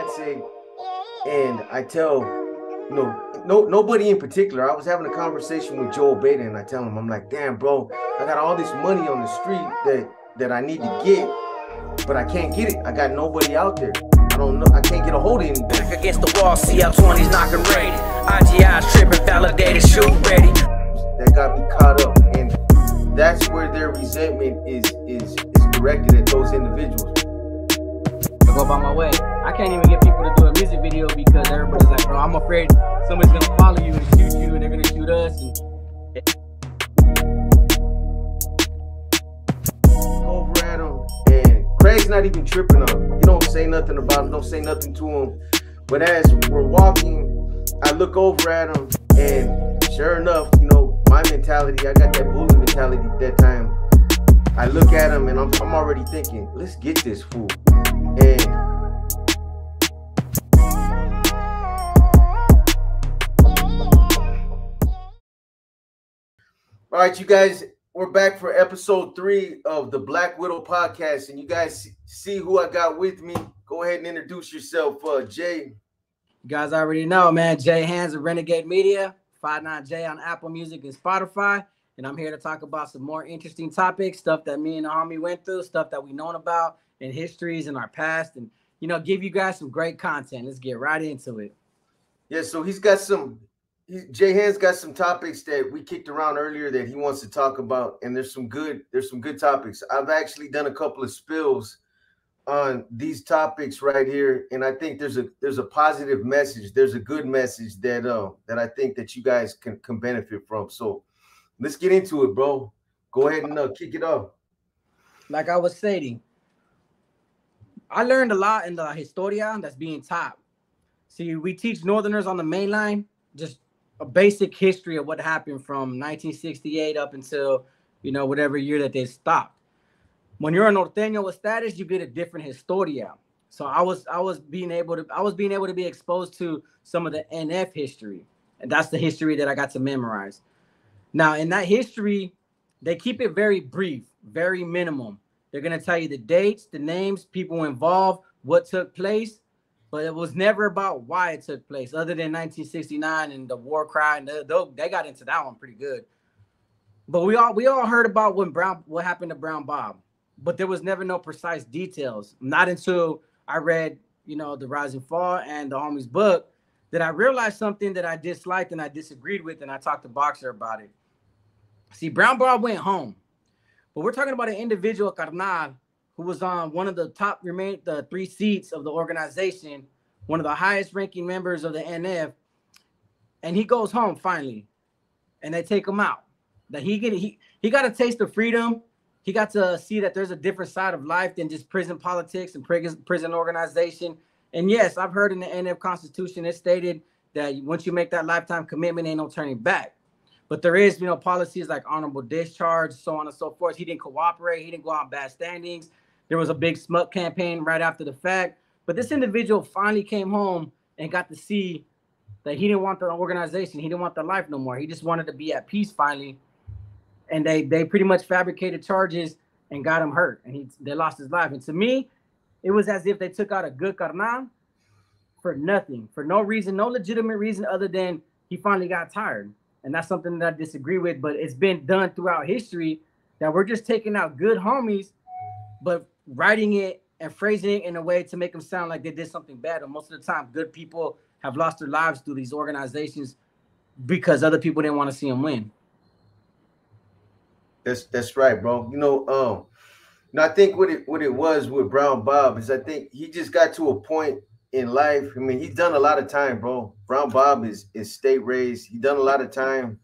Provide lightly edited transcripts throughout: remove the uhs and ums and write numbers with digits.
fiance, and I tell, nobody in particular. I was having a conversation with Joel Beta, and I tell him, I'm like, damn, bro, I got all this money on the street that I need to get, but I can't get it. I got nobody out there. I don't know. I can't get a hold of anybody. Back against the wall, CL20s knocking rated. IGI's tripping, validated, shoot ready. That got me caught up, and that's where their resentment is directed at those individuals. I go by my way. I can't even get people to do a music video because everybody's like, bro, I'm afraid somebody's gonna follow you and shoot you, and they're gonna shoot us. And over at him, and Craig's not even tripping on him. You don't say nothing about him, don't say nothing to him. But as we're walking, I look over at him, and sure enough, my mentality, I got that bully mentality at that time. I look at him and I'm already thinking, let's get this fool. And all right, you guys, we're back for episode 3 of the Black Widow podcast. And you guys see who I got with me. Go ahead and introduce yourself, Jay. you guys already know, man. Jay Hands of Renegade Media, 59J on Apple Music and Spotify. And I'm here to talk about some more interesting topics, stuff that me and the homie went through, stuff that we known about in histories in our past, and, give you guys some great content. Let's get right into it. Yeah, so Jay Hands got some topics that we kicked around earlier that he wants to talk about, and there's some good topics. I've actually done a couple of spills on these topics right here, and I think there's a positive message. There's a good message that I think that you guys can benefit from. So let's get into it, bro. Go ahead and kick it off. Like I was saying, I learned a lot in the historia that's being taught. See, we teach Northerners on the main line just a basic history of what happened from 1968 up until, whatever year that they stopped. When you're a Norteño with status, you get a different historia. So I was being able to be exposed to some of the NF history, and that's the history that I got to memorize. Now, in that history, they keep it very brief, very minimum. They're going to tell you the dates, the names, people involved, what took place, but it was never about why it took place, other than 1969 and the war cry, and they got into that one pretty good. But we all heard about what happened to Brown Bob, but there was never no precise details. Not until I read, The Rise and Fall and the homie's book, that I realized something that I disliked and I disagreed with, and I talked to Boxer about it. See, Brown Bob went home, but we're talking about an individual, Carnal, who was on one of the top the 3 seats of the organization, one of the highest ranking members of the NF, and he goes home finally, and they take him out. That he got a taste of freedom. He got to see that there's a different side of life than just prison politics and prison organization. And yes, I've heard in the NF Constitution it stated that once you make that lifetime commitment, ain't no turning back. But there is, policies like honorable discharge, so on and so forth. He didn't cooperate. He didn't go on bad standings. There was a big smut campaign right after the fact. But this individual finally came home and got to see that he didn't want the organization. He didn't want the life no more. He just wanted to be at peace finally. And they pretty much fabricated charges and got him hurt. And they lost his life. And to me, it was as if they took out a good Carnal for nothing, for no reason, no legitimate reason other than he finally got tired. And that's something that I disagree with. But it's been done throughout history that we're just taking out good homies, but writing it and phrasing it in a way to make them sound like they did something bad. And most of the time, good people have lost their lives through these organizations because other people didn't want to see them win. That's right, bro. I think what it was with Brown Bob is I think he just got to a point in life. I mean, he's done a lot of time, bro. Brown Bob is state raised. He done a lot of time,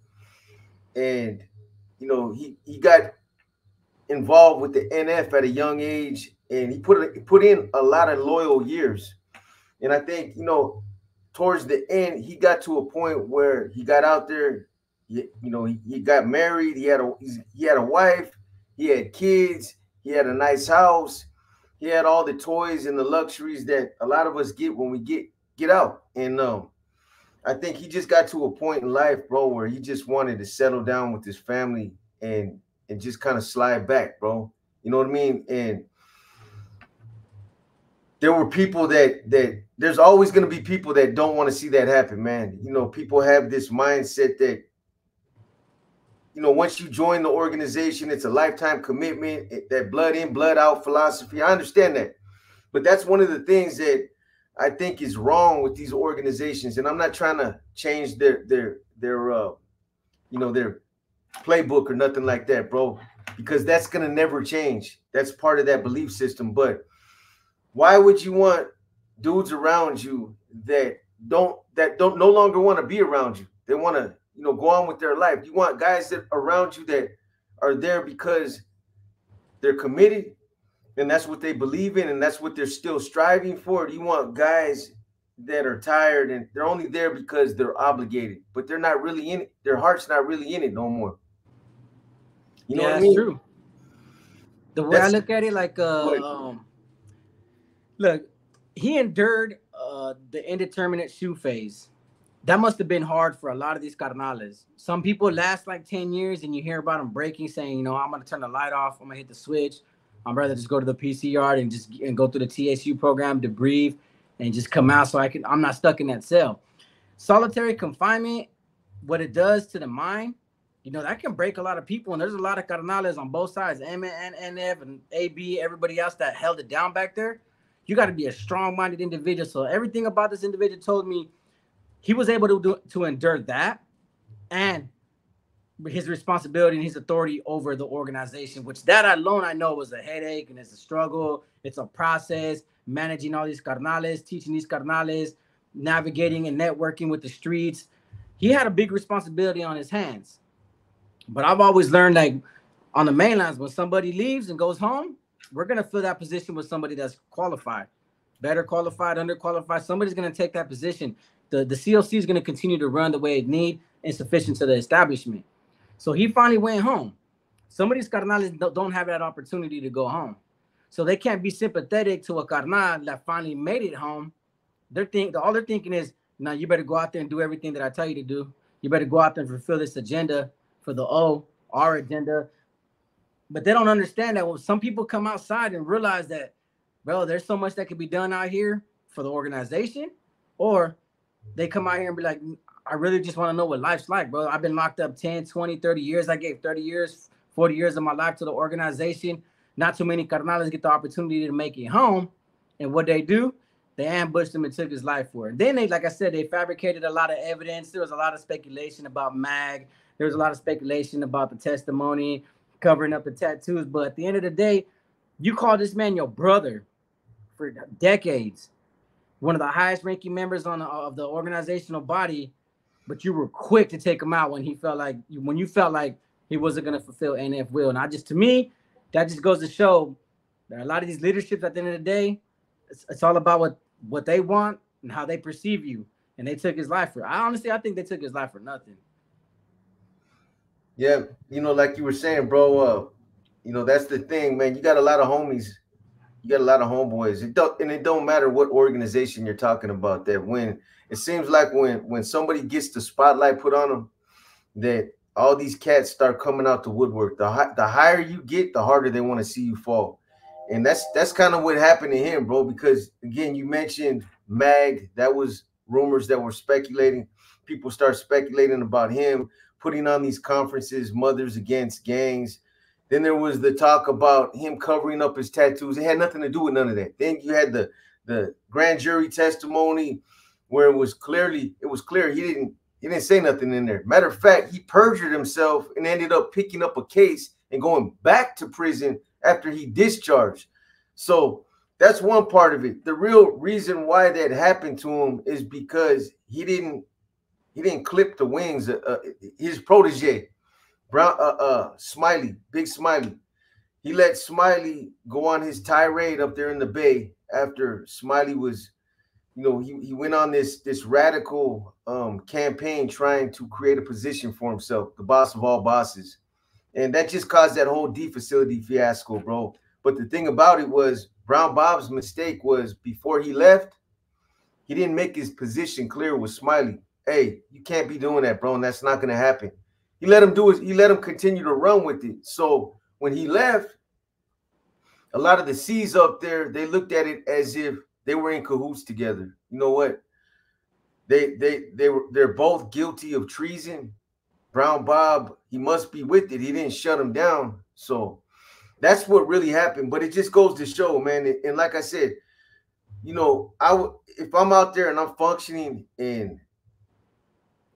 and he got involved with the NF at a young age, and he put in a lot of loyal years. And I think towards the end, he got to a point where he got out there. He got married. He had a wife. He had kids. He had a nice house. He had all the toys and the luxuries that a lot of us get when we get out. And I think he just got to a point in life, bro, where he just wanted to settle down with his family and just kind of slide back, bro. You know what I mean? And there were people that there's always going to be people that don't want to see that happen, man. You know, people have this mindset that, you know, once you join the organization, it's a lifetime commitment, that blood in, blood out philosophy. I understand that. But that's one of the things that I think is wrong with these organizations. And I'm not trying to change their you know, their playbook or nothing like that, bro, because that's going to never change. That's part of that belief system. But why would you want dudes around you that don't no longer want to be around you? They want to, you know, go on with their life. You want guys that around you that are there because they're committed and that's what they believe in and that's what they're still striving for. You want guys that are tired and they're only there because they're obligated, but they're not really in it. Their heart's not really in it no more. You know what I mean? True. The way I look at it, like, look, he endured the indeterminate shoe phase. That must have been hard for a lot of these carnales. Some people last like 10 years and you hear about them breaking, saying, you know, I'm going to turn the light off. I'm going to hit the switch. I'd rather just go to the PC yard and go through the TSU program to breathe and just come out so I'm not stuck in that cell. Solitary confinement, what it does to the mind, you know, that can break a lot of people. And there's a lot of carnales on both sides, M and NF and AB, everybody else that held it down back there. You got to be a strong-minded individual. So everything about this individual told me he was able to endure that and his responsibility and his authority over the organization, which that alone I know was a headache and it's a struggle. It's a process, managing all these carnales, teaching these carnales, navigating and networking with the streets. He had a big responsibility on his hands. But I've always learned, like, on the main lines, when somebody leaves and goes home, we're going to fill that position with somebody that's qualified, better qualified, underqualified. Somebody's going to take that position. The COC is going to continue to run the way it needs, insufficient to the establishment. So he finally went home. Some of these carnales don't have that opportunity to go home. So they can't be sympathetic to a carnal that finally made it home. All they're thinking is, now you better go out there and do everything that I tell you to do. You better go out there and fulfill this agenda for our agenda. But they don't understand that when some people come outside and realize that, bro, there's so much that can be done out here for the organization, or they come out here and be like, I really just want to know what life's like, bro. I've been locked up 10, 20, 30 years. I gave 30 years, 40 years of my life to the organization. Not too many carnales get the opportunity to make it home. And what they do, they ambushed him and took his life for it. Then they, like I said, they fabricated a lot of evidence. There was a lot of speculation about MAG. There was a lot of speculation about the testimony, covering up the tattoos. But at the end of the day, you call this man your brother for decades, one of the highest ranking members of the organizational body, but you were quick to take him out when you felt like he wasn't going to fulfill NF will. And to me, that just goes to show that a lot of these leaderships at the end of the day, it's all about what they want and how they perceive you. And they took his life for, I think they took his life for nothing. Yeah, you know, like you were saying, bro, you know, that's the thing, man. You got a lot of homies. You got a lot of homeboys. It don't matter what organization you're talking about. That when it seems like when somebody gets the spotlight put on them, that all these cats start coming out the woodwork. The higher you get, the harder they want to see you fall. And that's kind of what happened to him, bro. Because again, you mentioned MAG. That was rumors that were speculating. People start speculating about him putting on these conferences, Mothers Against Gangs. Then there was the talk about him covering up his tattoos. It had nothing to do with none of that. Then you had the grand jury testimony where it was clear he didn't say nothing in there. Matter of fact, he perjured himself and ended up picking up a case and going back to prison after he discharged. So that's one part of it. The real reason why that happened to him is because he didn't clip the wings. His protege, Smiley, Big Smiley. He let Smiley go on his tirade up there in the Bay after Smiley was, you know, he went on this radical campaign trying to create a position for himself, the boss of all bosses. And that just caused that whole D facility fiasco, bro. But the thing about it was Brown Bob's mistake was before he left, he didn't make his position clear with Smiley. Hey, you can't be doing that, bro, and that's not going to happen. He let him continue to run with it. So when he left, a lot of the C's up there, they looked at it as if they were in cahoots together. You know what? They're both guilty of treason. Brown Bob, he must be with it. He didn't shut him down. So that's what really happened. But it just goes to show, man. And like I said, you know, if I'm out there and I'm functioning and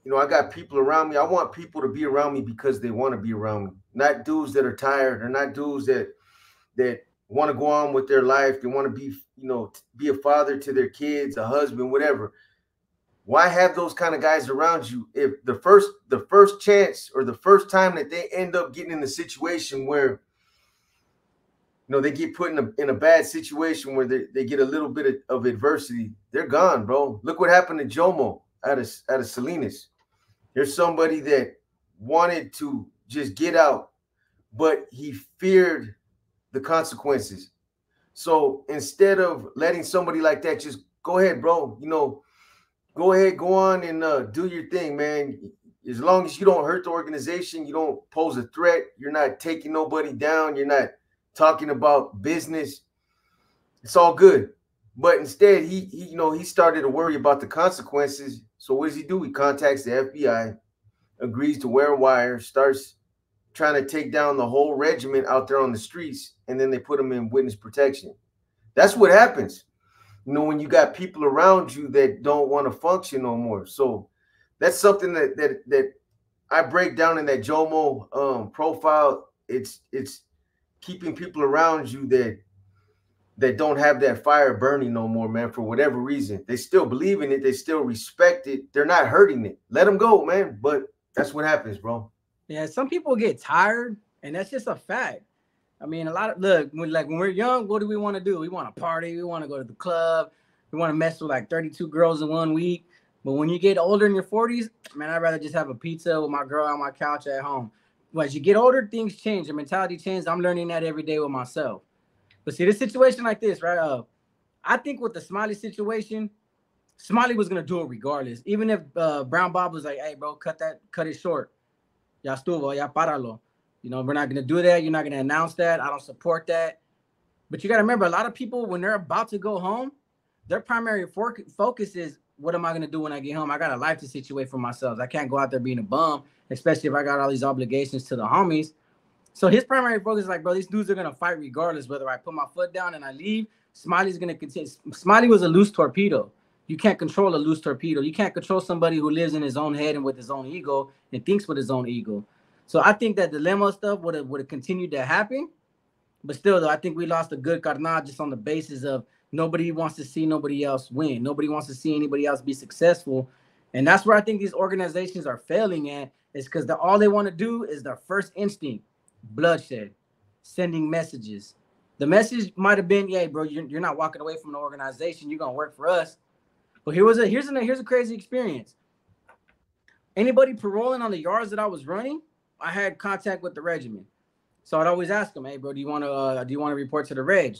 you know, I got people around me. I want people to be around me because they want to be around me, not dudes that are tired or not dudes that want to go on with their life. They want to be, you know, be a father to their kids, a husband, whatever. Why have those kind of guys around you if the first chance or the first time that they end up getting in a situation where, you know, they get put in a bad situation where they get a little bit of adversity, they're gone, bro. Look what happened to Jomo out of Salinas. There's somebody that wanted to just get out, but he feared the consequences. So instead of letting somebody like that just go ahead, bro, you know, go ahead, go on and do your thing, man. As long as you don't hurt the organization, you don't pose a threat, you're not taking nobody down, you're not talking about business, it's all good. But instead, he you know, he started to worry about the consequences. So what does he do? He contacts the FBI, agrees to wear a wire, starts trying to take down the whole regiment out there on the streets, and then they put him in witness protection. That's what happens, you know, when you got people around you that don't want to function no more. So that's something that I break down in that Jomo profile. It's keeping people around you that don't have that fire burning no more, man, for whatever reason. They still believe in it. They still respect it. They're not hurting it. Let them go, man. But that's what happens, bro. Yeah, some people get tired, and that's just a fact. I mean, a lot of, look, when we're young, what do we want to do? We want to party. We want to go to the club. We want to mess with like 32 girls in 1 week. But when you get older in your 40s, man, I'd rather just have a pizza with my girl on my couch at home. But as you get older, things change. Your mentality changes. I'm learning that every day with myself. But see, this situation like this, right? I think with the Smiley situation, Smiley was gonna do it regardless. Even if Brown Bob was like, "Hey, bro, cut it short. Ya estuvo, ya páralo. You know, we're not gonna do that. You're not gonna announce that. I don't support that." But you gotta remember, a lot of people, when they're about to go home, their primary focus is, "What am I gonna do when I get home? I got a life to situate for myself. I can't go out there being a bum, especially if I got all these obligations to the homies." So his primary focus is like, bro, these dudes are going to fight regardless. Whether I put my foot down and I leave, Smiley's going to continue. Smiley was a loose torpedo. You can't control a loose torpedo. You can't control somebody who lives in his own head and with his own ego and thinks with his own ego. So I think that dilemma stuff would have continued to happen. But still, though, I think we lost a good carnal just on the basis of nobody wants to see nobody else win. Nobody wants to see anybody else be successful. And that's where I think these organizations are failing at, is because all they want to do is their first instinct. Bloodshed, sending messages. The message might have been, "Yeah, bro, you're not walking away from the organization. You're gonna work for us." But here's a crazy experience. Anybody paroling on the yards that I was running, I had contact with the regiment. So I'd always ask them, "Hey, bro, do you want to report to the reg?"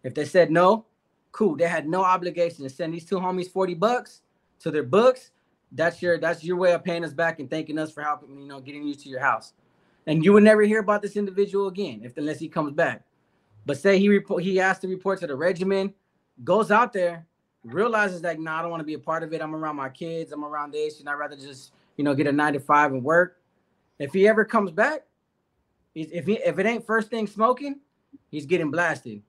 If they said no, cool. They had no obligation to send these two homies $40 to their books. That's your way of paying us back and thanking us for helping, you know, getting you to your house. And you would never hear about this individual again unless he comes back. But say he asked to report to the regiment, goes out there, realizes that, "Nah, I don't want to be a part of it. I'm around my kids. I'm around this, and I'd rather just, you know, get a 9 to 5 and work." If he ever comes back, if it ain't first thing smoking, he's getting blasted.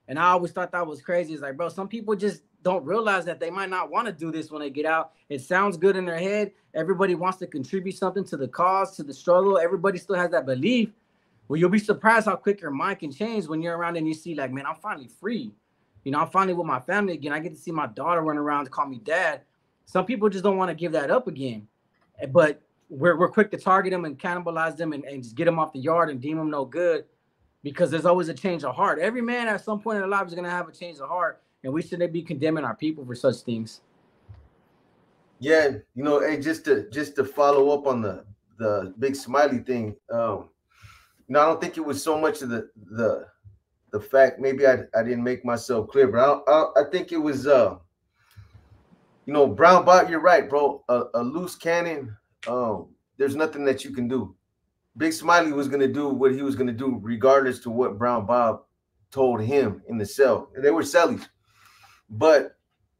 And I always thought that was crazy. It's like, bro, some people just don't realize that they might not want to do this when they get out. It sounds good in their head. Everybody wants to contribute something to the cause, to the struggle. Everybody still has that belief. Well, you'll be surprised how quick your mind can change when you're around and you see, like, man, I'm finally free. You know, I'm finally with my family again. I get to see my daughter run around to call me dad. Some people just don't want to give that up again. But we're quick to target them and cannibalize them and just get them off the yard and deem them no good, because there's always a change of heart. Every man at some point in their life is going to have a change of heart, and we shouldn't be condemning our people for such things. Yeah, you know, hey, just to follow up on the big Smiley thing, I don't think it was so much of the fact, maybe I didn't make myself clear, but I think it was you know, Brown Bob, you're right, bro. A loose cannon, there's nothing that you can do. Big Smiley was gonna do what he was gonna do, regardless to what Brown Bob told him in the cell. They were cellies. But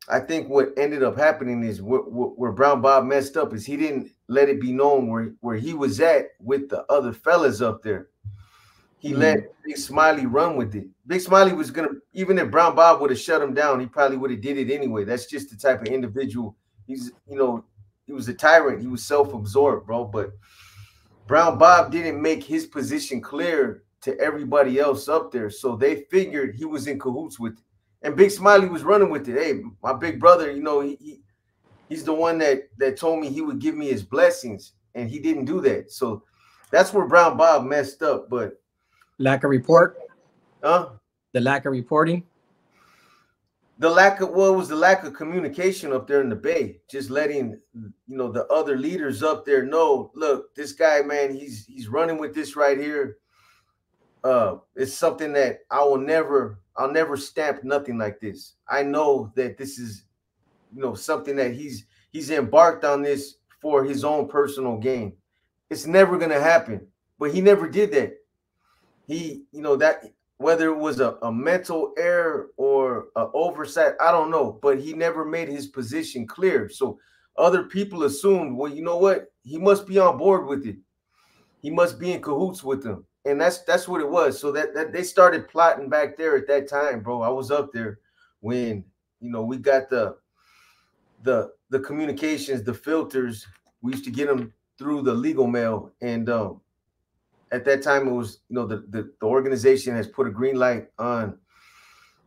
I think what ended up happening is where Brown Bob messed up is he didn't let it be known where he was at with the other fellas up there. He let Big Smiley run with it. Big Smiley was gonna, even if Brown Bob would have shut him down, he probably would have did it anyway. That's just the type of individual. He's, you know, he was a tyrant. He was self-absorbed, bro. But Brown Bob didn't make his position clear to everybody else up there. So they figured he was in cahoots with it. And Big Smiley was running with it. Hey, my big brother, you know, he's the one that told me he would give me his blessings, and he didn't do that. So that's where Brown Bob messed up. But lack of report. The lack of reporting. The lack of, well, it was the lack of communication up there in the Bay. Just letting, you know, the other leaders up there know, look, this guy, man, he's running with this right here. It's something that I'll never stamp nothing like this. I know that this is, you know, something that he's embarked on this for his own personal gain. It's never gonna happen. But he never did that. He, you know, that whether it was a mental error or an oversight, I don't know, but he never made his position clear. So other people assumed, well, you know what? He must be on board with it. He must be in cahoots with them. And that's what it was. So that they started plotting back there at that time, bro. I was up there when, you know, we got the communications, the filters. We used to get them through the legal mail. And at that time, it was, you know, the organization has put a green light on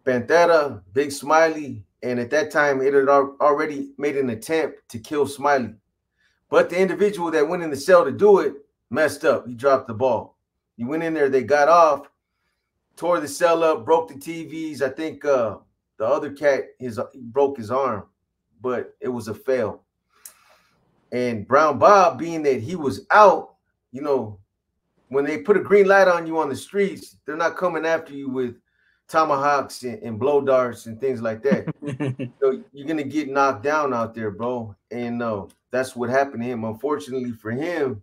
Pantera, Big Smiley. And at that time, it had already made an attempt to kill Smiley. But the individual that went in the cell to do it messed up. He dropped the ball. He went in there, they got off, tore the cell up, broke the TVs. I think the other cat, he broke his arm, but it was a fail. And Brown Bob, being that he was out, you know, when they put a green light on you on the streets, they're not coming after you with tomahawks and blow darts and things like that. So you're going to get knocked down out there, bro. And that's what happened to him. Unfortunately for him,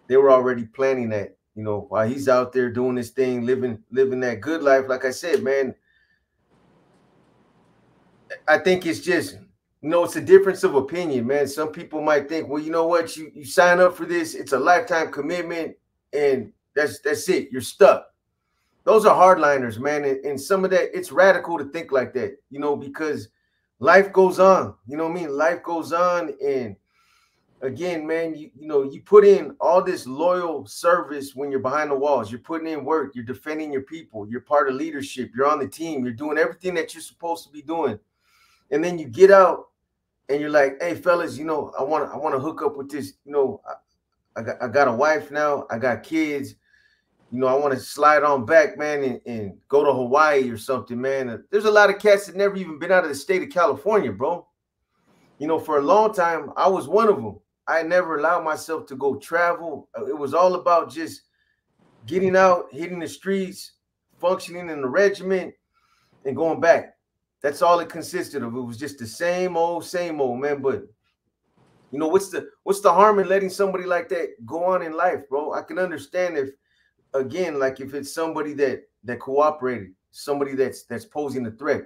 they were already planning that. You know, while he's out there doing this thing, living that good life. Like I said, man, I think it's just, you know, it's a difference of opinion, man. Some people might think, well, you know what, you sign up for this, it's a lifetime commitment, and that's it. You're stuck. Those are hardliners, man. And some of that, it's radical to think like that, you know, because life goes on. You know what I mean? Life goes on, and again, man, you know, you put in all this loyal service when you're behind the walls. You're putting in work. You're defending your people. You're part of leadership. You're on the team. You're doing everything that you're supposed to be doing. And then you get out and you're like, hey, fellas, you know, I want to hook up with this. You know, I got a wife now. I got kids. You know, I want to slide on back, man, and go to Hawaii or something, man. There's a lot of cats that never even been out of the state of California, bro. You know, for a long time, I was one of them. I never allowed myself to go travel. It was all about just getting out, hitting the streets, functioning in the regiment, and going back. That's all it consisted of. It was just the same old, man. But you know, what's the harm in letting somebody like that go on in life, bro? I can understand if, again, like if it's somebody that cooperated, somebody that's posing a threat,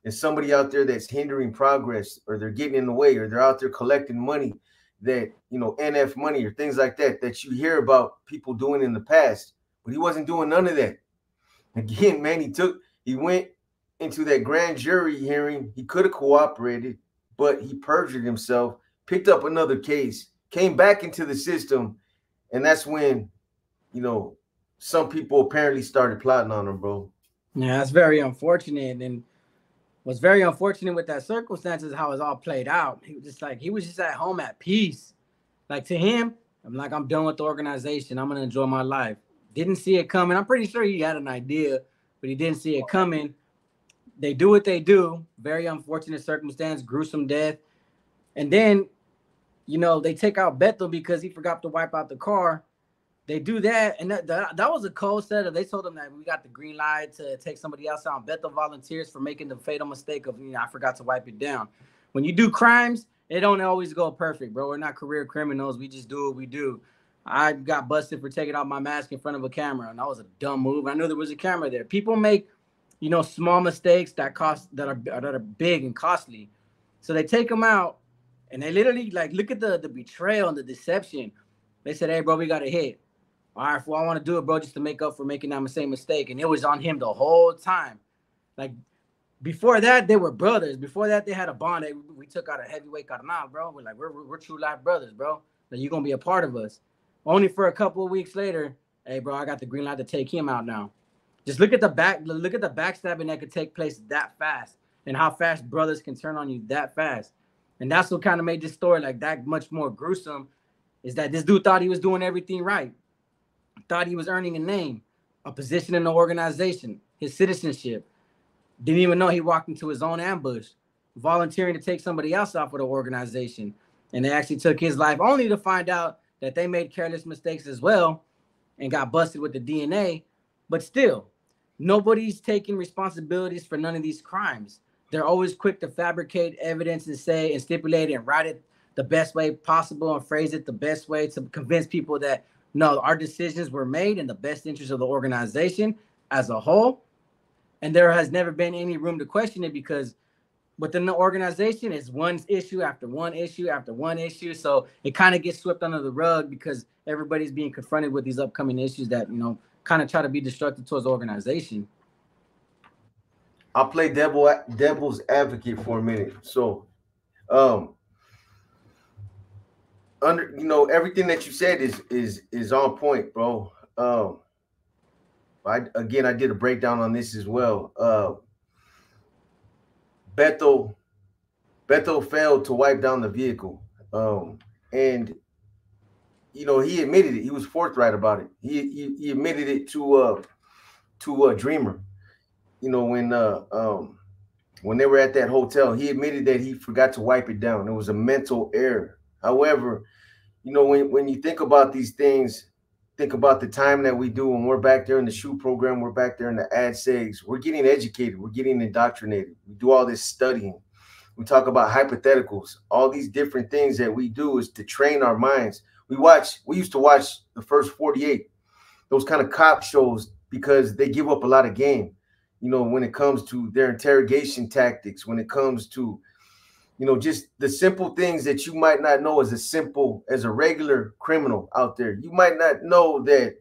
and somebody out there that's hindering progress, or they're getting in the way, or they're out there collecting money that, you know, NF money or things like that you hear about people doing in the past. But he wasn't doing none of that. Again, man, he went into that grand jury hearing. He could have cooperated, but he perjured himself, picked up another case, came back into the system, and that's when, you know, some people apparently started plotting on him, bro. Yeah, that's very unfortunate. And what's very unfortunate with that circumstance is how it's all played out. He was just at home at peace. Like, to him, I'm done with the organization. I'm gonna enjoy my life. Didn't see it coming. I'm pretty sure he had an idea, but he didn't see it coming. They do what they do. Very unfortunate circumstance, gruesome death. And then, you know, they take out Bethel because he forgot to wipe out the car. They do that, and that was a cold setup. They told them that we got the green light to take somebody else out. Bethel volunteers for making the fatal mistake of, you know, I forgot to wipe it down. When you do crimes, it don't always go perfect, bro. We're not career criminals. We just do what we do. I got busted for taking off my mask in front of a camera, and that was a dumb move. I knew there was a camera there. People make you know, small mistakes that are big and costly. So they take him out, and they literally like look at the betrayal and the deception. They said, "Hey, bro, we got a hit. All right, well, I want to do it, bro, just to make up for making that same mistake." And it was on him the whole time. Like before that, they were brothers. Before that, they had a bond. Hey, we took out a heavyweight carnal, bro. We're like, we're true life brothers, bro. That you're gonna be a part of us. Only for a couple of weeks later, hey, bro, I got the green light to take him out now. Just look at the backstabbing that could take place that fast, and how fast brothers can turn on you that fast. And that's what kind of made this story like that much more gruesome. Is that this dude thought he was doing everything right, thought he was earning a name, a position in the organization, his citizenship. Didn't even know he walked into his own ambush, volunteering to take somebody else off of the organization. And they actually took his life, only to find out that they made careless mistakes as well and got busted with the DNA. But still, nobody's taking responsibilities for none of these crimes. They're always quick to fabricate evidence and say and stipulate and write it the best way possible and phrase it the best way to convince people that no, our decisions were made in the best interest of the organization as a whole. And there has never been any room to question it, because within the organization, it's one issue after one issue after one issue. So it kind of gets swept under the rug because everybody's being confronted with these upcoming issues that, you know, kind of try to be destructive towards the organization. I'll play devil's advocate for a minute. So, um, under everything that you said is on point, bro. I did a breakdown on this as well. Beto failed to wipe down the vehicle, and he admitted it. He was forthright about it. He admitted it to Dreamer. When they were at that hotel, he admitted that he forgot to wipe it down. It was a mental error. However, when you think about these things, think about the time that we do when we're back there in the shoe program, we're back there in the ad segs, we're getting educated, we're getting indoctrinated. We do all this studying. We talk about hypotheticals. All these different things that we do is to train our minds. We used to watch the first 48, those kind of cop shows, because they give up a lot of game, when it comes to their interrogation tactics, when it comes to, just the simple things that you might not know as a regular criminal out there. You might not know that,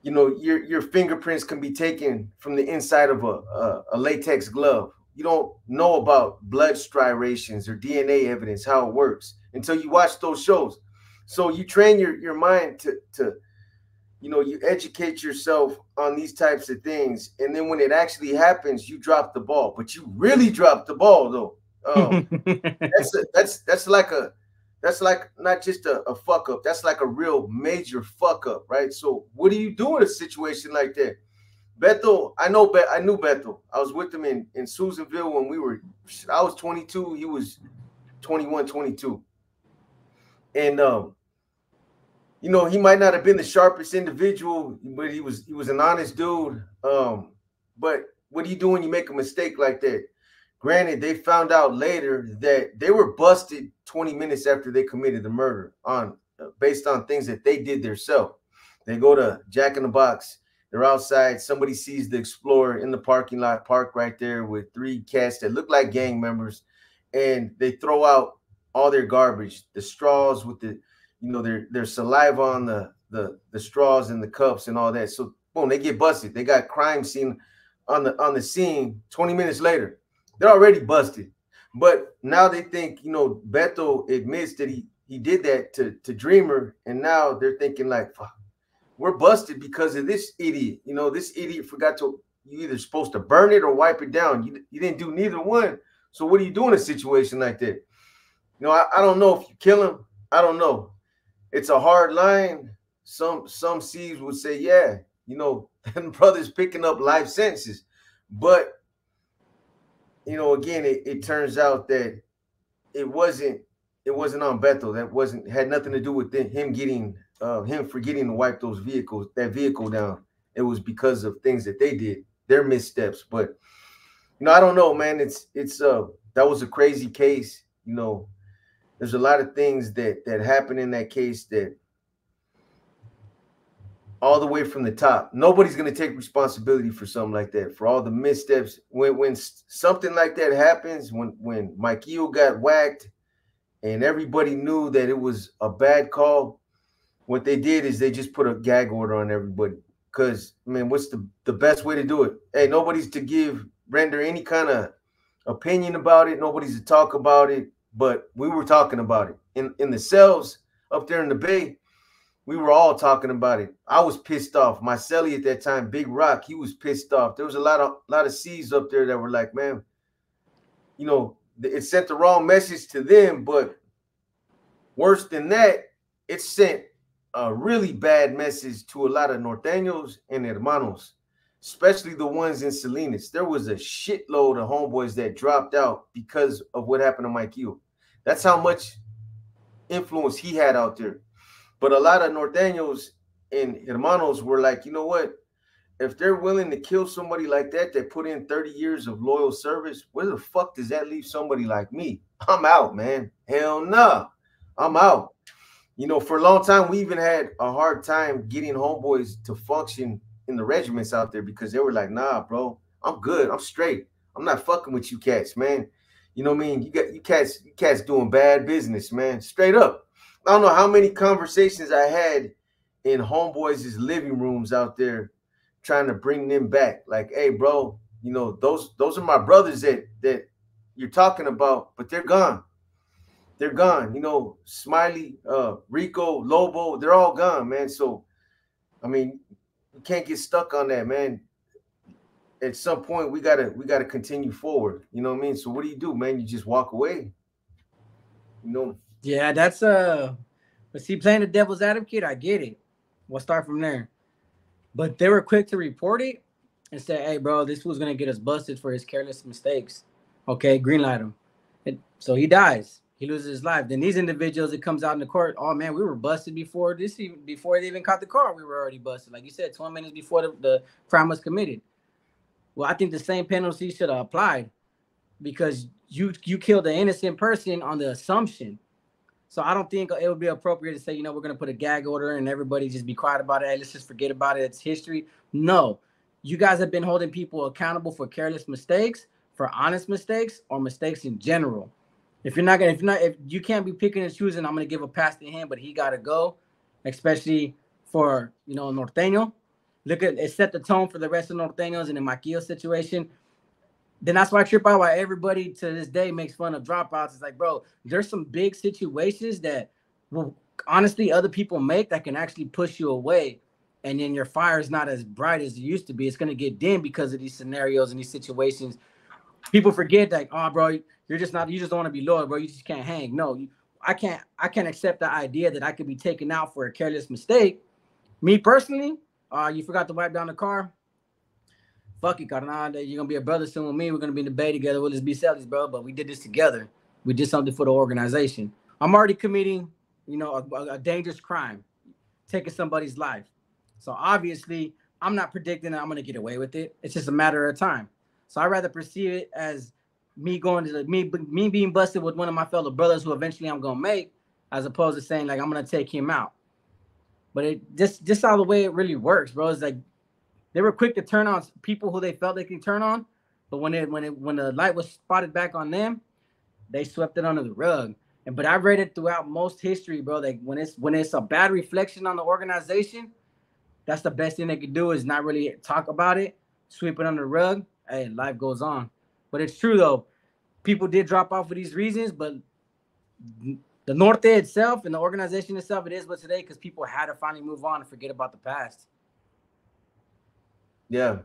your fingerprints can be taken from the inside of a latex glove. You don't know about blood striations or DNA evidence, how it works, until you watch those shows. So you train your mind to you educate yourself on these types of things. And then when it actually happens, you drop the ball. But you really drop the ball, though. That's like not just a fuck up. That's like a real major fuck up, right? So what do you do in a situation like that? Beto, I knew Beto. I was with him in Susanville when I was 22, he was 21, 22. And he might not have been the sharpest individual, but he was an honest dude. But what do you do when you make a mistake like that? Granted, they found out later that they were busted 20 minutes after they committed the murder based on things that they did themselves. They go to Jack in the Box. They're outside. Somebody sees the Explorer in the parking lot, parked right there with 3 cats that look like gang members, and they throw out all their garbage, the straws with their saliva on the straws and the cups and all that. So boom, they get busted. They got crime scene on the scene 20 minutes later. They're already busted. But now they think, Beto admits that he did that to Dreamer, and now they're thinking like, fuck, we're busted because of this idiot. This idiot forgot you either supposed to burn it or wipe it down. You didn't do neither one. So what do you do in a situation like that? I don't know if you kill him. I don't know. It's a hard line. Some C's would say, yeah, them brothers picking up life sentences. But, again, it turns out that it wasn't on Beto. That had nothing to do with him forgetting to wipe that vehicle down. It was because of things that they did, their missteps. But, I don't know, man. That was a crazy case. There's a lot of things that happened in that case that all the way from the top. Nobody's gonna take responsibility for something like that, for all the missteps. When something like that happens, when Mike Eo got whacked, and everybody knew that it was a bad call, what they did is they just put a gag order on everybody. Because, I mean, what's the best way to do it? Hey, nobody's to render any kind of opinion about it. Nobody's to talk about it. But we were talking about it. In the cells up there in the Bay, we were all talking about it. I was pissed off. My cellie at that time, Big Rock, he was pissed off. There was a lot of C's up there that were like, man, you know, it sent the wrong message to them. But worse than that, it sent a really bad message to a lot of norteños and hermanos, especially the ones in Salinas. There was a shitload of homeboys that dropped out because of what happened to Mike Eo. That's how much influence he had out there. But a lot of norteños and hermanos were like, you know what? If they're willing to kill somebody like that, that put in 30 years of loyal service, where the fuck does that leave somebody like me? I'm out, man. Hell nah. I'm out. You know, for a long time, we even had a hard time getting homeboys to function in the regiments out there because they were like, nah, bro, I'm good. I'm straight. I'm not fucking with you cats, man. You know what I mean? You cats doing bad business, man. Straight up. I don't know how many conversations I had in homeboys' living rooms out there trying to bring them back. Like, hey, bro, you know, those are my brothers that you're talking about, but they're gone. They're gone. You know, Smiley, Rico, Lobo, they're all gone, man. So, I mean, we can't get stuck on that, man. At some point, we gotta continue forward. You know what I mean? So what do, man? You just walk away. You know? Yeah, that's but see, playing the devil's advocate, I get it. We'll start from there. But they were quick to report it and say, hey, bro, this was gonna get us busted for his careless mistakes. Okay, greenlight him. So he dies. He loses his life. Then these individuals, it comes out in the court, oh man, we were busted before they even caught the car. We were already busted. Like you said, 20 minutes before the crime was committed. Well, I think the same penalty should have applied because you killed an innocent person on the assumption. So I don't think it would be appropriate to say, you know, we're going to put a gag order and everybody just be quiet about it. Hey, let's just forget about it. It's history. No, you guys have been holding people accountable for careless mistakes, for honest mistakes, or mistakes in general. If you can't be picking and choosing, I'm going to give a pass to him, but he got to go, especially for, you know, Norteño. Look at it, set the tone for the rest of Norteños in the Mike Eo situation. Then that's why I trip out why everybody to this day makes fun of dropouts. It's like, bro, there's some big situations that will honestly other people make that can actually push you away. And then your fire is not as bright as it used to be. It's going to get dim because of these scenarios and these situations. People forget like, oh, bro, you just don't want to be loyal, bro. You just can't hang. No, I can't accept the idea that I could be taken out for a careless mistake. Me personally, you forgot to wipe down the car. Fuck it, carnal. You're going to be a brother soon with me. We're going to be in the Bay together. We'll just be selfies, bro. But we did this together. We did something for the organization. I'm already committing, you know, a dangerous crime, taking somebody's life. So obviously, I'm not predicting that I'm going to get away with it. It's just a matter of time. So I'd rather perceive it as me going to me being busted with one of my fellow brothers who eventually I'm going to make, as opposed to saying, like, I'm going to take him out. But it just how the way it really works, bro. It's like they were quick to turn on people who they felt they could turn on, but when the light was spotted back on them, they swept it under the rug. But I read it throughout most history, bro. Like when it's a bad reflection on the organization, that's the best thing they could do is not really talk about it, sweep it under the rug. Hey, life goes on. But it's true though, people did drop off for these reasons, but the Norte itself and the organization itself, it is what today because people had to finally move on and forget about the past. Yeah.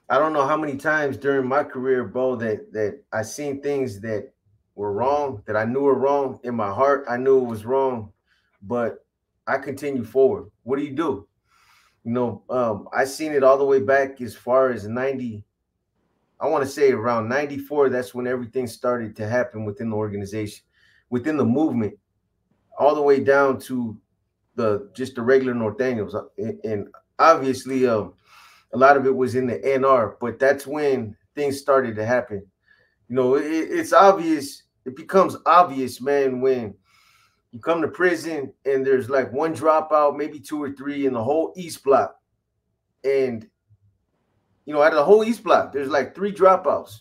I don't know how many times during my career, bro, that I seen things that were wrong, that I knew were wrong. In my heart, I knew it was wrong, but I continue forward. What do? You know, I seen it all the way back as far as 90. I want to say around 94, that's when everything started to happen within the organization, within the movement, all the way down to just the regular Norteños. And obviously, a lot of it was in the NR, but that's when things started to happen. You know, it's obvious. It becomes obvious, man, when, You come to prison and there's like one dropout, maybe two or three in the whole East Block. And, you know, out of the whole East Block, there's like 3 dropouts,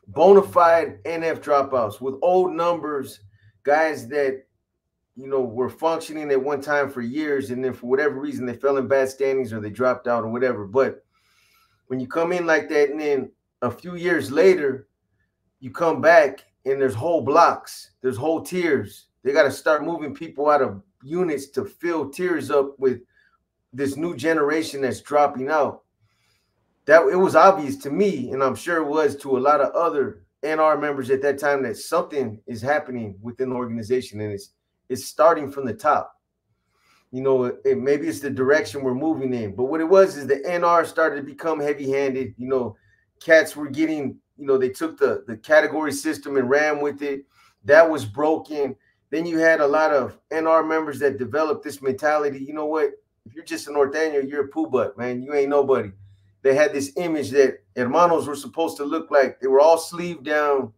bona fide NF dropouts with old numbers, guys that, you know, were functioning at one time for years. And then for whatever reason, they fell in bad standings or they dropped out or whatever. But when you come in like that, and then a few years later, you come back and there's whole blocks, there's whole tiers. They got to start moving people out of units to fill tiers up with this new generation that's dropping out. That it was obvious to me, and I'm sure it was to a lot of other NR members at that time, that something is happening within the organization, and it's starting from the top. You know, maybe it's the direction we're moving in. But what it was is the NR started to become heavy-handed. You know, cats were getting, you know, they took the category system and ran with it. That was broken. Then you had a lot of NR members that developed this mentality. You know what? If you're just a norteño, you're a poo butt, man. You ain't nobody. They had this image that hermanos were supposed to look like. They were all sleeved down.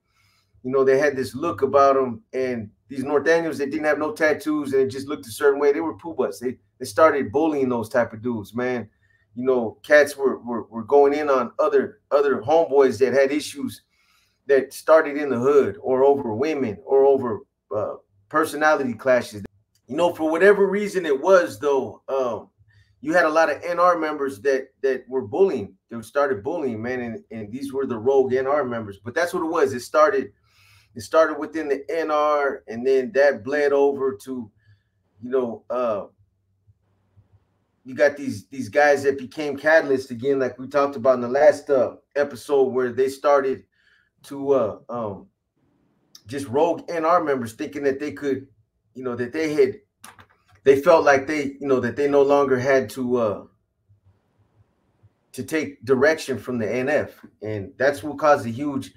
You know, they had this look about them. And these norteños that didn't have no tattoos and it just looked a certain way, they were poo butts. They started bullying those type of dudes, man. You know, cats were going in on other homeboys that had issues that started in the hood or over women or over personality clashes. You know, for whatever reason it was, though, you had a lot of NR members that were bullying. They started bullying, man, and these were the rogue NR members. But that's what it was. It started within the NR, and then that bled over to, you know, you got these guys that became catalysts again, like we talked about in the last episode, where they started to just rogue NR members thinking that they could, you know, that they felt like they, you know, that they no longer had to take direction from the NF. And that's what caused a huge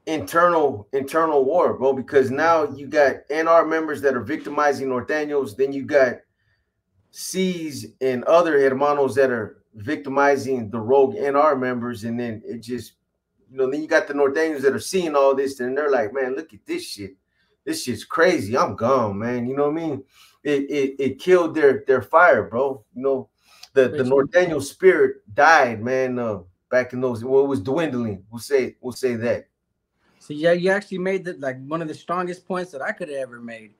internal war, bro, because now you got NR members that are victimizing norteños, then you got C's and other hermanos that are victimizing the rogue NR members, and then it just, you know, then you got the norteños that are seeing all this and they're like, man, look at this shit. This shit's crazy. I'm gone, man. You know what I mean? It killed their fire, bro. You know, the norteño spirit died, man, back in those, well, it was dwindling. We'll say that. So yeah, you actually made that like one of the strongest points that I could have ever made.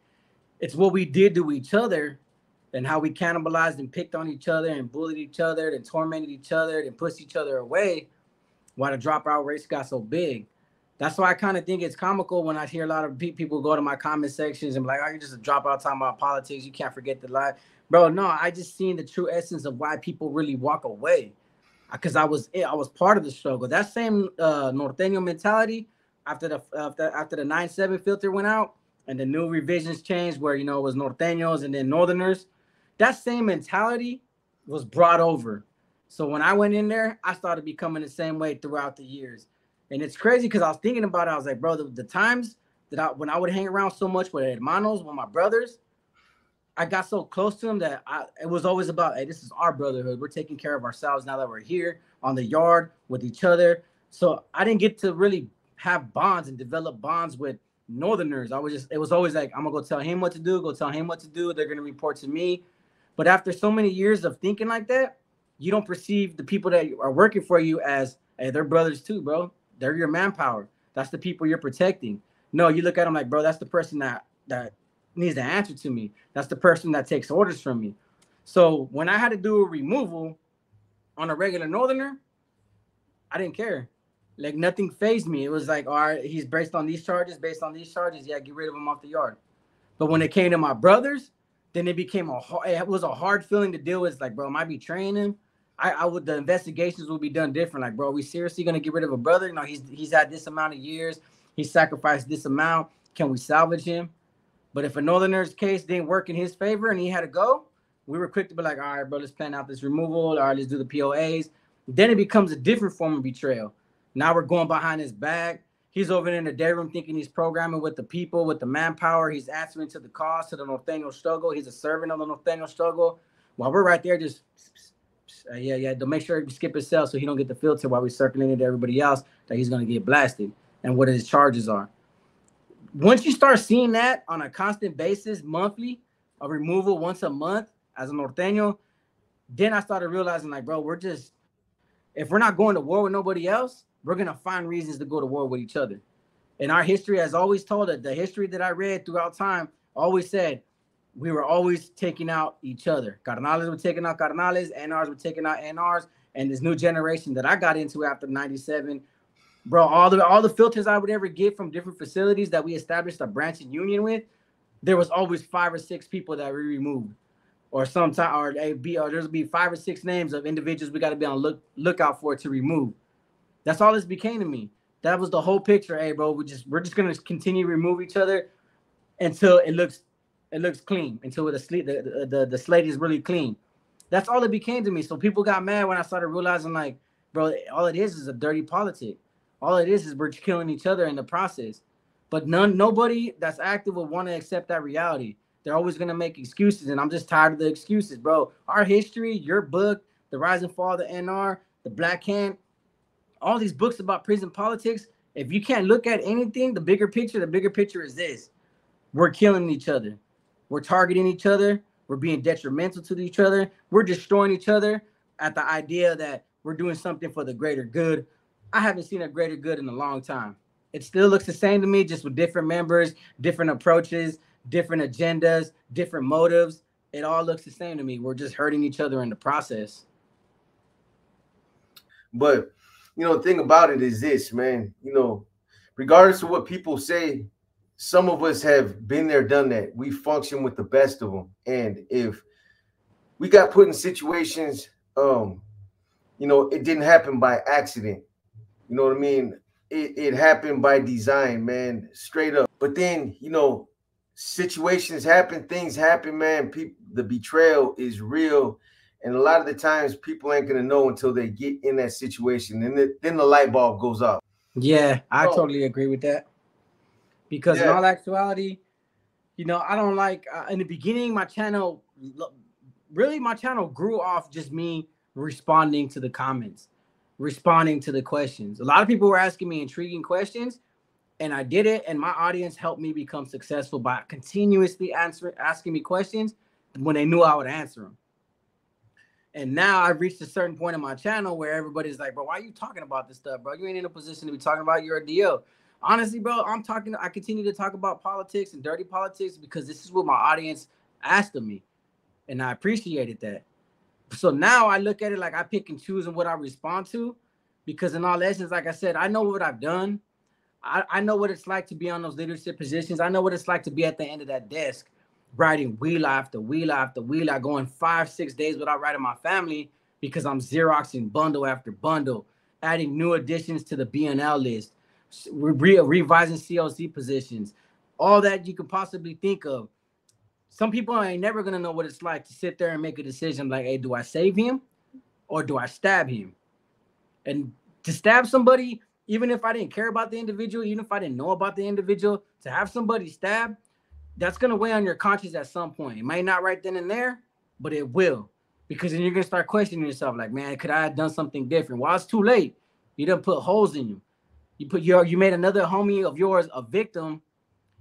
It's what we did to each other and how we cannibalized and picked on each other and bullied each other and tormented each other and pushed each other away why the dropout rates got so big. That's why I kind of think it's comical when I hear a lot of people go to my comment sections and be like, oh, you're just a dropout talking about politics. You can't forget the life. Bro, no, I just seen the true essence of why people really walk away. Because I was part of the struggle. That same norteño mentality after the 9/7 filter went out and the new revisions changed where, you know, it was norteños and then northerners. That same mentality was brought over. So when I went in there, I started becoming the same way throughout the years. And it's crazy because I was thinking about it. I was like, bro, the times that when I would hang around so much with hermanos, with my brothers, I got so close to them that it was always about, hey, this is our brotherhood. We're taking care of ourselves now that we're here on the yard with each other. So I didn't get to really have bonds and develop bonds with northerners. It was always like, I'm going to go tell him what to do, They're going to report to me. But after so many years of thinking like that, you don't perceive the people that are working for you as, hey, they're brothers too, bro. They're your manpower. That's the people you're protecting. No, you look at them like, bro, that's the person that needs to answer to me. That's the person that takes orders from me. So when I had to do a removal on a regular northerner, I didn't care. Like nothing fazed me. It was like, all right, he's based on these charges. Yeah, get rid of him off the yard. But when it came to my brothers, then it became it was a hard feeling to deal with. It's like, bro, am I betraying him? The investigations will be done different. Like, bro, are we seriously going to get rid of a brother? No, he's had this amount of years. He sacrificed this amount. Can we salvage him? But if a northerner's case didn't work in his favor and he had to go, we were quick to be like, all right, bro, let's plan out this removal. All right, let's do the POAs. Then it becomes a different form of betrayal. Now we're going behind his back. He's over in the day room thinking he's programming with the people, with the manpower. He's answering to the cause, to the norteño struggle. He's a servant of the norteño struggle. While we're right there just, to make sure he skip his cell so he don't get the filter while we're circulating to everybody else that he's going to get blasted and what his charges are. once you start seeing that on a constant basis, monthly, a removal once a month as a norteño, then I started realizing, like, bro, if we're not going to war with nobody else, we're gonna find reasons to go to war with each other. And our history has always told it. The history that I read throughout time always said we were always taking out each other. Carnales were taking out carnales, NRs were taking out NRs, and this new generation that I got into after '97, bro, all the filters I would ever get from different facilities that we established a branching union with, there was always 5 or 6 people that we removed, or sometime, or there's be 5 or 6 names of individuals we got to be on lookout for to remove. That's all this became to me. That was the whole picture. Hey, bro, we're just gonna continue to remove each other until it looks clean, until the slate is really clean. That's all it became to me. So people got mad when I started realizing, like, bro, all it is a dirty politic. All it is we're killing each other in the process. But nobody that's active will want to accept that reality. They're always gonna make excuses, and I'm just tired of the excuses, bro. Our history, your book, The Rise and Fall of the NR, The Black Hand, all these books about prison politics, if you can't look at anything, the bigger picture is this. We're killing each other. We're targeting each other. We're being detrimental to each other. We're destroying each other at the idea that we're doing something for the greater good. I haven't seen a greater good in a long time. It still looks the same to me, just with different members, different approaches, different agendas, different motives. It all looks the same to me. We're just hurting each other in the process. But, the thing about it is this, man, regardless of what people say, some of us have been there, done that. We function with the best of them. And if we got put in situations, it didn't happen by accident. You know what I mean? It happened by design, man, straight up. But then, situations happen, things happen, man. The betrayal is real. And a lot of the times people ain't going to know until they get in that situation. And then the light bulb goes off. Yeah, I totally agree with that. Because in all actuality, I don't like, in the beginning, my channel grew off just me responding to the comments, responding to the questions. A lot of people were asking me intriguing questions, and I did it. And my audience helped me become successful by continuously asking me questions when they knew I would answer them. And now I've reached a certain point in my channel where everybody's like, bro, why are you talking about this stuff, bro? You ain't in a position to be talking about your DO. Honestly, bro, I continue to talk about politics and dirty politics because this is what my audience asked of me. And I appreciated that. So now I look at it like I pick and choose on what I respond to, because in all essence, like I said, I know what I've done. I know what it's like to be on those leadership positions. I know what it's like to be at the end of that desk, writing wheel after wheel after wheel, going 5-6 days without writing my family because I'm Xeroxing bundle after bundle, adding new additions to the BNL list, revising CLC positions, all that you could possibly think of. Some people ain't never going to know what it's like to sit there and make a decision like, hey, do I save him or do I stab him? And to stab somebody, even if I didn't care about the individual, even if I didn't know about the individual, to have somebody stab, that's going to weigh on your conscience at some point. It might not right then and there, but it will. Because then you're going to start questioning yourself like, man, could I have done something different? Well, it's too late. You done put holes in you. You made another homie of yours a victim.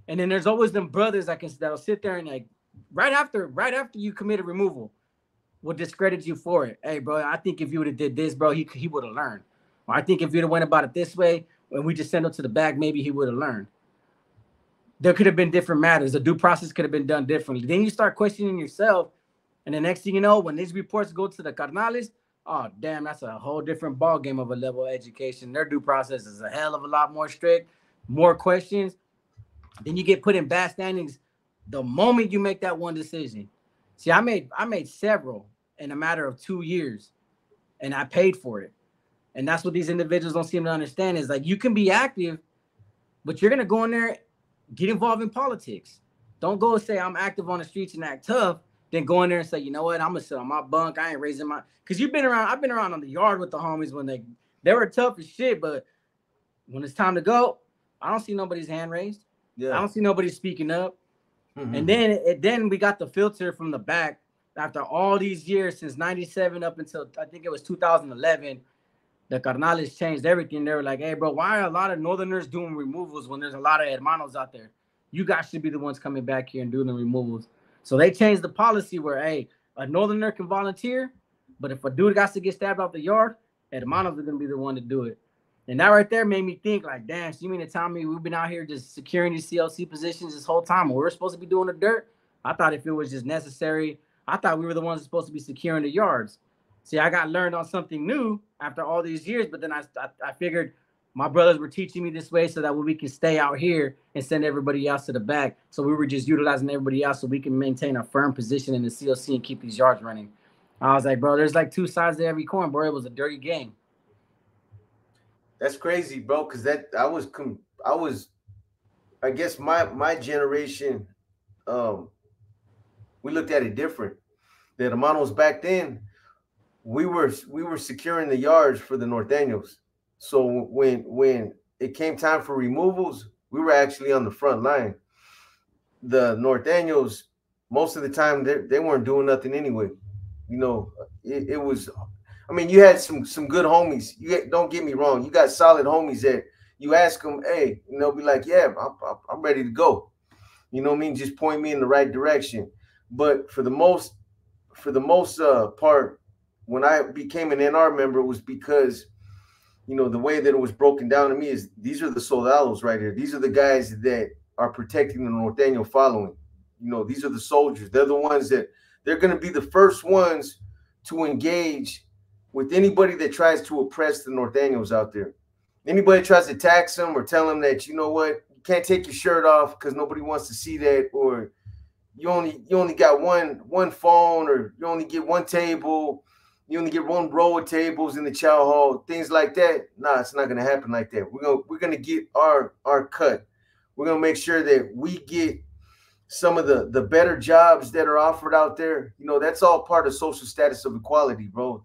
And then there's always them brothers that'll sit there and like, right after you committed removal, will discredit you for it. Hey, bro, I think if you would have did this, bro, he would have learned. Or I think if you'd have went about it this way, when we just sent him to the back, maybe he would have learned. There could have been different matters. The due process could have been done differently. Then you start questioning yourself. And the next thing you know, when these reports go to the carnales, oh, damn, that's a whole different ball game of a level of education. Their due process is a hell of a lot more strict, more questions. Then you get put in bad standings the moment you make that one decision. See, I made several in a matter of 2 years, and I paid for it. And that's what these individuals don't seem to understand is like you can be active, but you're going to go in there, get involved in politics. Don't go and say I'm active on the streets and act tough. Then go in there and say, you know what, I'm going to sit on my bunk. I ain't raising my... Because I've been around on the yard with the homies when they were tough as shit, but when it's time to go, I don't see nobody's hand raised. Yeah. I don't see nobody speaking up. Mm-hmm. And then we got the filter from the back after all these years since 97 up until I think it was 2011. The carnales changed everything. They were like, hey, bro, why are a lot of northerners doing removals when there's a lot of hermanos out there? you guys should be the ones coming back here and doing the removals. So they changed the policy where, hey, a northerner can volunteer, but if a dude got to get stabbed off the yard, hermanos are gonna be the one to do it. And that right there made me think, like, damn, so you mean to tell me we've been out here just securing these CLC positions this whole time, and we're supposed to be doing the dirt? I thought if it was just necessary, I thought we were the ones supposed to be securing the yards. See, I got learned on something new after all these years, but then I figured my brothers were teaching me this way so that we can stay out here and send everybody else to the back. So we were just utilizing everybody else so we can maintain a firm position in the CLC and keep these yards running. I was like, bro, there's like two sides to every coin, bro. It was a dirty game. That's crazy, bro. Because I guess my generation, we looked at it different. The hermanos back then, we were securing the yards for the norteños. So when it came time for removals, we were actually on the front line. The norteños, most of the time, they weren't doing nothing anyway. You know, it was. I mean, you had some good homies. Don't get me wrong. You got solid homies that you ask them, hey, you know, be like, yeah, I'm ready to go. You know what I mean? Just point me in the right direction. But for the most part, when I became an NR member, it was because, you know, the way that it was broken down to me is these are the soldados right here. These are the guys that are protecting the norteño following. You know, these are the soldiers. They're the ones that they're going to be the first ones to engage with anybody that tries to oppress the norteños out there. Anybody tries to tax them or tell them that, you know what, you can't take your shirt off because nobody wants to see that, or you only got one phone, or you only get one table, you only get one row of tables in the chow hall, things like that. Nah, it's not gonna happen like that. We're gonna get our cut. We're gonna make sure that we get some of the better jobs that are offered out there. You know, that's all part of social status of equality, bro.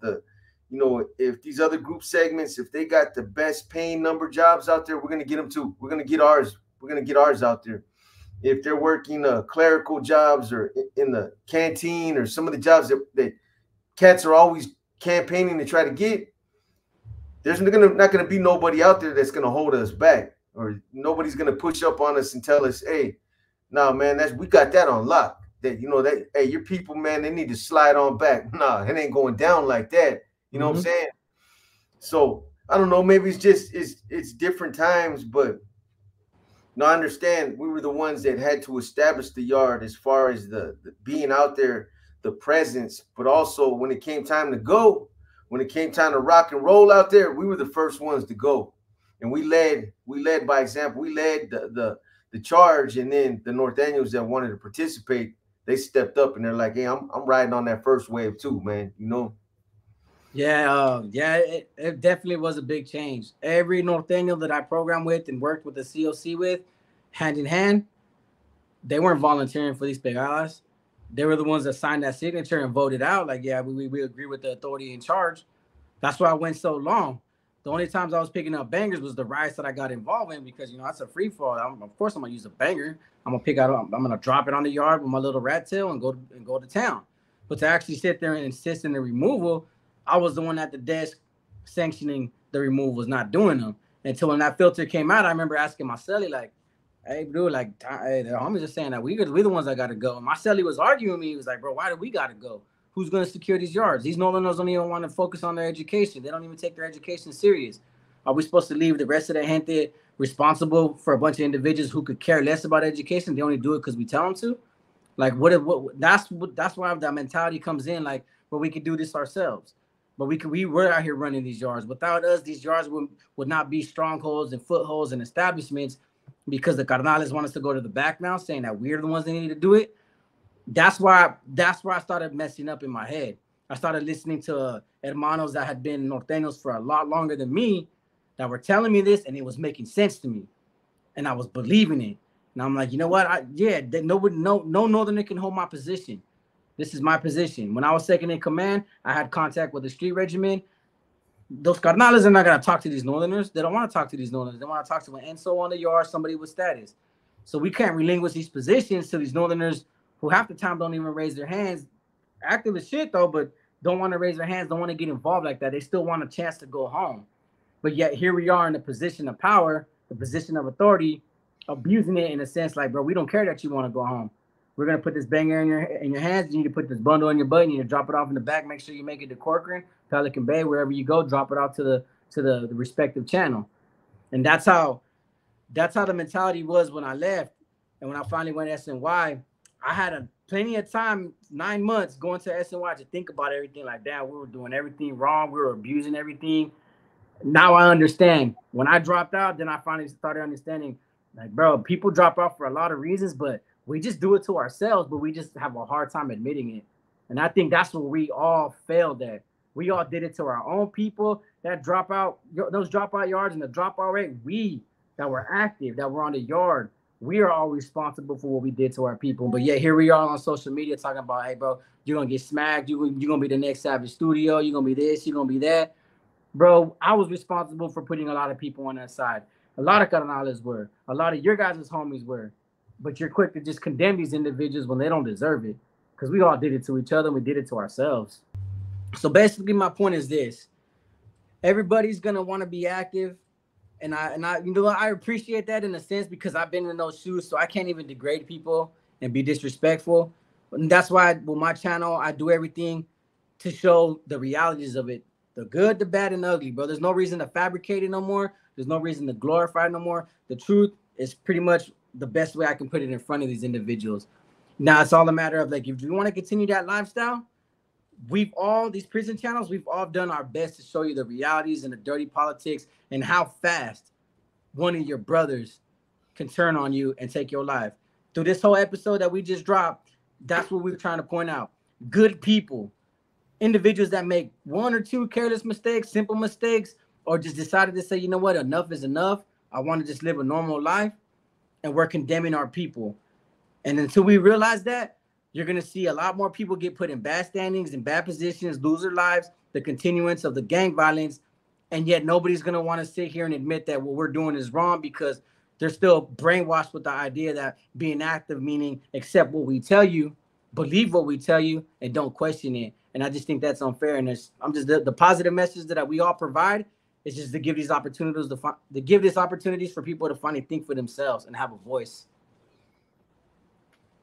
You know, if these other group segments, if they got the best paying number jobs out there, we're going to get them too. We're going to get ours. We're going to get ours out there. If they're working clerical jobs or in the canteen or some of the jobs that cats are always campaigning to try to get, there's not going to be nobody out there that's going to hold us back, or nobody's going to push up on us and tell us, hey, nah, man, we got that on lock. That, you know, that, hey, your people, man, they need to slide on back. Nah, it ain't going down like that. You know what I'm saying? So I don't know. Maybe it's just it's different times, but no, I understand. We were the ones that had to establish the yard as far as the being out there, the presence, but also when it came time to go, when it came time to rock and roll out there, we were the first ones to go, and we led by example. We led the charge, and then the norteños that wanted to participate, they stepped up and they're like, hey, I'm riding on that first wave too, man. You know. Yeah, it definitely was a big change. Every norteño that I programmed with and worked with the COC with, hand in hand, they weren't volunteering for these pegadas. They were the ones that signed that signature and voted out. Like, yeah, we agree with the authority in charge. That's why I went so long. The only times I was picking up bangers was the riots that I got involved in, because, you know, that's a free fall. Of course, I'm gonna use a banger. I'm gonna drop it on the yard with my little rat tail and go to town. But to actually sit there and insist in the removal, I was the one at the desk sanctioning the removals, not doing them. Until when that filter came out, I remember asking my celly, like, hey, bro, like, hey, the homies are saying that we're the ones that got to go. And my celly was arguing with me. He was like, bro, why do we got to go? Who's going to secure these yards? These northerners don't even want to focus on their education. They don't even take their education serious. Are we supposed to leave the rest of the gente responsible for a bunch of individuals who could care less about education? They only do it because we tell them to? Like, that's why that mentality comes in, like, well, we could do this ourselves. But we were out here running these yards. Without us, these yards would not be strongholds and footholds and establishments, because the carnales want us to go to the back now, saying that we're the ones that need to do it. That's why I started messing up in my head. I started listening to hermanos that had been norteños for a lot longer than me that were telling me this, and it was making sense to me, and I was believing it. And I'm like, you know what? No northerner can hold my position. This is my position. When I was second in command, I had contact with the street regiment. Those carnales are not going to talk to these northerners. They don't want to talk to these northerners. They want to talk to an enso on the yard, somebody with status. So we can't relinquish these positions to these northerners who half the time don't even raise their hands. Active as shit, though, but don't want to raise their hands, don't want to get involved like that. They still want a chance to go home. But yet here we are in the position of power, the position of authority, abusing it in a sense like, bro, we don't care that you want to go home. We're gonna put this banger in your hands. You need to put this bundle in your butt. You need to drop it off in the back. Make sure you make it to Corcoran, Pelican Bay, wherever you go. Drop it out to the respective channel, and that's how the mentality was when I left. And when I finally went to SNY, I had a plenty of time, 9 months going to SNY to think about everything. Like, damn, we were doing everything wrong. We were abusing everything. Now I understand. When I dropped out, then I finally started understanding, like, bro, people drop out for a lot of reasons, but we just do it to ourselves, but we just have a hard time admitting it. And I think that's where we all failed at. We all did it to our own people. That dropout, those dropout yards and the dropout rate, we that were active, that were on the yard, we are all responsible for what we did to our people. But yeah, here we are on social media talking about, hey, bro, you're going to get smacked. You're going to be the next Savage Studio. You're going to be this. You're going to be that. Bro, I was responsible for putting a lot of people on that side. A lot of carnales were. A lot of your guys' homies were. But you're quick to just condemn these individuals when they don't deserve it. Because we all did it to each other. And we did it to ourselves. So basically, my point is this. Everybody's going to want to be active. And I you know, I appreciate that in a sense because I've been in those shoes. So I can't even degrade people and be disrespectful. And that's why with my channel, I do everything to show the realities of it. The good, the bad, and the ugly, bro. There's no reason to fabricate it no more. There's no reason to glorify it no more. The truth is pretty much the best way I can put it in front of these individuals. Now, it's all a matter of, like, if you want to continue that lifestyle, these prison channels, we've all done our best to show you the realities and the dirty politics and how fast one of your brothers can turn on you and take your life. Through this whole episode that we just dropped, that's what we're trying to point out. Good people. Individuals that make one or two careless mistakes, simple mistakes, or just decided to say, you know what, enough is enough. I want to just live a normal life. And we're condemning our people. And until we realize that, you're going to see a lot more people get put in bad standings, in bad positions, lose their lives, the continuance of the gang violence. And yet nobody's going to want to sit here and admit that what we're doing is wrong because they're still brainwashed with the idea that being active meaning accept what we tell you, believe what we tell you, and don't question it. And I just think that's unfair. And I'm just the positive message that we all provide is just to give these opportunities to give these opportunities for people to finally think for themselves and have a voice.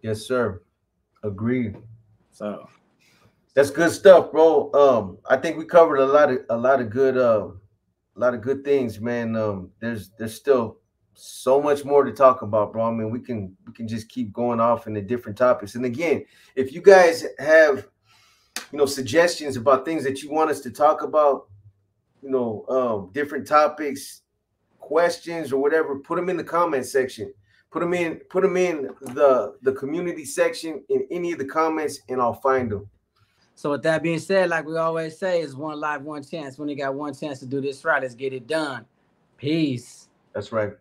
Yes, sir. Agreed. So that's good stuff, bro. I think we covered a lot of good things, man. There's still so much more to talk about, bro. I mean, we can just keep going off into different topics. And again, if you guys have suggestions about things that you want us to talk about, different topics, questions, or whatever, put them in the comment section. Put them in the community section in any of the comments, and I'll find them. So with that being said, like we always say, it's one life, one chance. When you got one chance to do this right, let's get it done. Peace. That's right.